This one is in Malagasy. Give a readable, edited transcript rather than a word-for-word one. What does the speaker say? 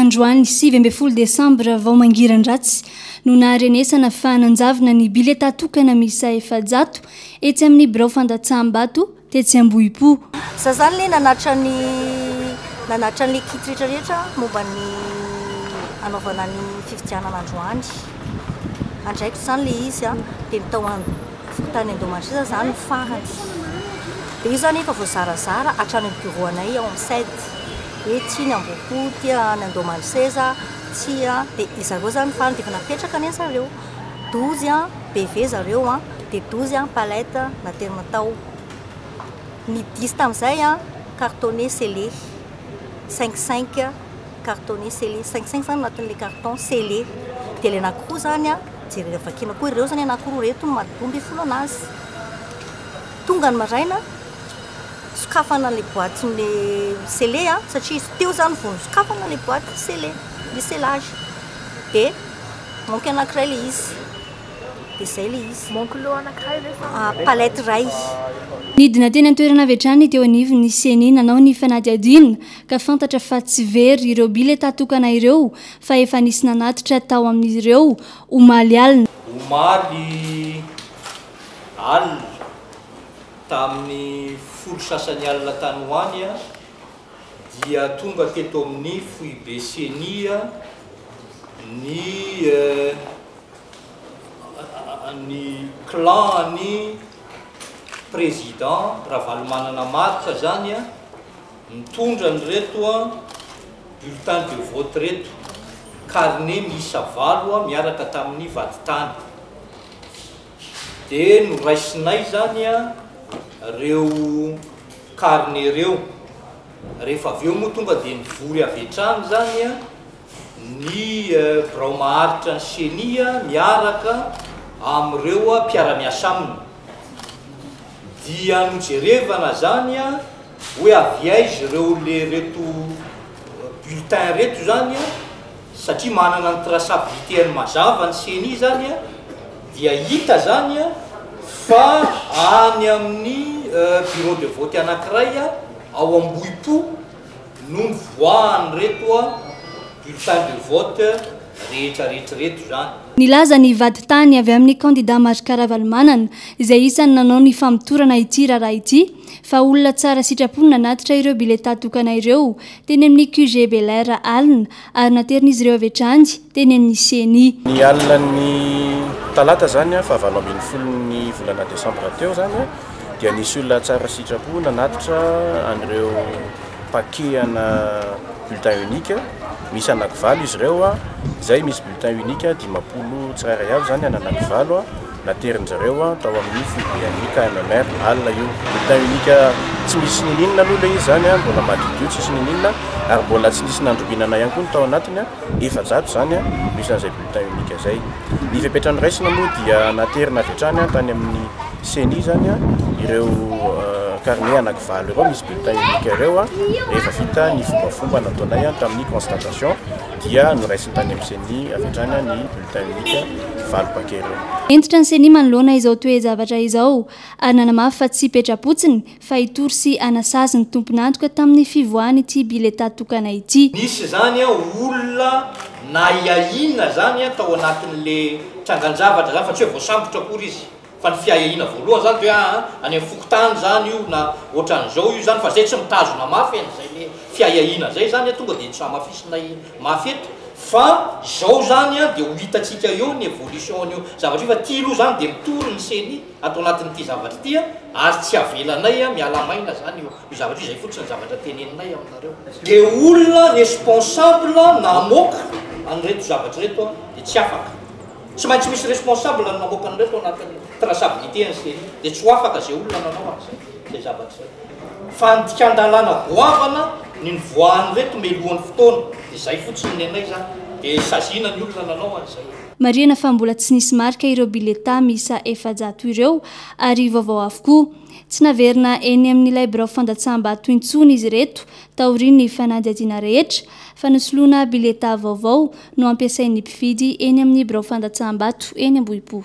androany 7 Desambra vao mangiran-dratsy no naharenesana fa nanjavina ny bileta tokana misa efajato etsy amin'ny birao fandatsaham-bato tetsy Ambohipo. Za zany le nanatra ny l'équipe rehetrarehetra momba ny anaovana ny fifidianana androany. Andraikitra zany le izy dia mitao tany Andomansisa zany ny farany. Dia io zany efa voazarazara hatrany amin'ny bureau anay ao amin'ny sede. Ety ny Ambohipo, tia ny Andomansisa, tia dia zareo zany farany dia efa napetraka ny zareo. 12 BV zareo dia 12 palette naterina tao. Ny 10 tamin'izay cartonné scellé 5 cartonné scellé 5 zany anatin'le carton scellé. Dia le anankiroa zany jerena vakina koa ireo zany anankiroa reto no mahatomby folo anazy. Tonga ny maraina sokafana le boîte le scellé satria teo zany vao sokafana le boîte scellé le scellage dia manque anankiray le izy. Dia zay le izy. Manque lo anankiray rehefa palette ray. Nidina teny an-toerana avy hatrany teo anivon'ny CENI nanao ny fanadihadiana ka fantatra fa tsy very ireo bileta tokana ireo fa efa nisy nanatitra tao amin'ireo omaly alina. Omaly alina tamin'ny folo sasany alina tany hoany dia tonga teto amin'ny foibe CENI ny clan ny président Ravalomanana Marika zany mitondra ny reto bulletin de vote reto carnet miisa 9 miaraka tamin'ny vaditany. Dia noraisinay zany reo carnet reo rehefa avy eo moa tonga dia nivory avy hatrany zany ny birao maharitra ny CENI miaraka amin'ireo mpiara-miasa aminy. Dia nojerevana zany hoe avy aiza ireo le reto bulletin reto zany satria manana ny traçabilité mazava ny CENI zany dia hita zany fa any amin'ny bureau de vote anankiray ao Ambohipo no nivoahany reto bulletin de vote rehetrarehetra reto zany. Nilaza ny vaditany avy amin'ny candidat Marika Ravalomanana izay isany nanao ny famitorana ity raharaha ity fa olona tsara sitraponina nanatitra ireo bileta tokana ireo teny amin'ny QG Belair alina ary naterin'izy ireo avy hatrany teny amin'ny CENI. Ny alina ny talata zany fa 20 volana Desambra teo zany dia nisy olona tsara sitraponina nanatitra an'ireo paquet-ana bulletin unique misy anankivalo izy ireo zay misy bulletin unique 50 tsirairay avy zany ananakivalo naterin'zareo tao amin'ny foibe KMMR alina io bulletin unique tsy misy nininona aloha izy zany mbola madidio tsy misy nininona ary mbola tsy nisy nandrobinana ihany koa ny tao anatiny efajato zany misy an'izay bulletin unique zay. Ny fepetrany raisina moa dia naterina avy hatrany tany amin'ny CENI zany ireo carnet anankivalo ireo misy bulletin unique ireo rehefa vita ny fombafomba nataonay tamin'ny constatation dia noraisiny tany amin'ny CENI avy hatrany ny bulletin unique 9 paquet ireo. Entitra ny CENI manoloana izao toe-zavatra izao ary nanamafy fa tsy hipetra-potsiny fa hitory sy anasazy ny tompon'antoka tamin'ny fivoahany ity bileta tokana ity. Nisy zany olona na iahina zany tao anatin'le trangan-javatra zany fa tsy hoe voasambotra akory izy fa ny fiahina voalohany zany dia any amin'ny fokotany zany io na ohatran'izao io zany fa zay tsy mitazona mafy zay le fiahina zay zany tonga dia tsy samafisinay mafy eto fa zao zany dia ho hitatsika eo ny évolution io zavatra io fa ty aloha zany dia mitory ny CENI atao anatin'ity zavatra ity ary tsy avelanay miala maina zany io zavatra io zay fotsiny zavatra teneninay aminareo. Dia olona responsable namoaka an'ireto zavatra reto dia tsy afaka. Tsy maintsy misy responsable namoaka an'ireto anatin'ny traçabilité ny CENI dia tsy ho afaka zay olona nanao zay zavatra zay. Fa nitikan-dalàna goavana ny nivoahany reto melohan'ny fotoana dia zay fotsiny ny anay zany dia sazina ny olona nanao an'izay. Marihana fa mbola tsy nisy marika ireo bileta misa efajato ireo ary vaovao avokoa tsy naverina eny amin'ilay birao fandatsaham-bato intsony izy reto taoriany ny fanadihadiana rehetra fa nisoloana bileta vaovao no ampiasain'ny mpifidy eny amin'ny birao fandatsaham-bato eny Ambohipo.